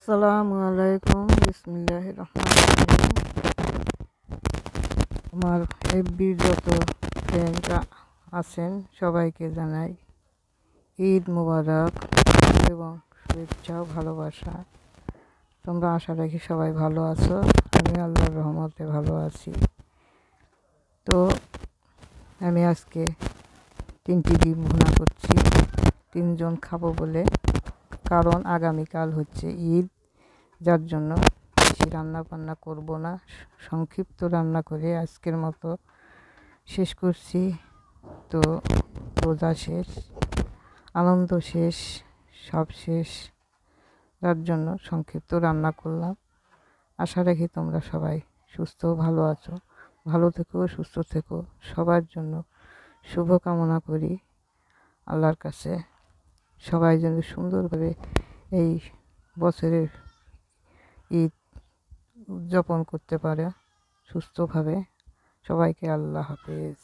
আসসালামু আলাইকুম, বিসমিল্লাহির রহমানির রহিম। আমার এফবির যত ফ্রেন্ড আছেন সবাইকে জানাই ঈদ মুবারক এবং শুভেচ্ছা ও ভালোবাসা। তোমরা আশা রাখি সবাই ভালো আছো। আমি আল্লাহর রহমতে ভালো আছি। তো আমি আজকে 3টি ডিম ভুনা করছি, 3জন খাবো বলে। কারণ আগামীকাল হচ্ছে ঈদ, যার জন্য বেশি রান্না বান্না করব না, সংক্ষিপ্ত রান্না করে আজকের মতো শেষ করছি। তো রোজা শেষ, আনন্দ শেষ, সব শেষ, যার জন্য সংক্ষিপ্ত রান্না করলাম। আশা রাখি তোমরা সবাই সুস্থ ভালো আছো। ভালো থেকো, সুস্থ থেকো। সবার জন্য শুভ কামনা করি আল্লাহর কাছে। সবাই যেন সুন্দরভাবে এই বছরের ঈদ উদযাপন করতে পারে সুস্থভাবে। সবাইকে আল্লাহ হাফেজ।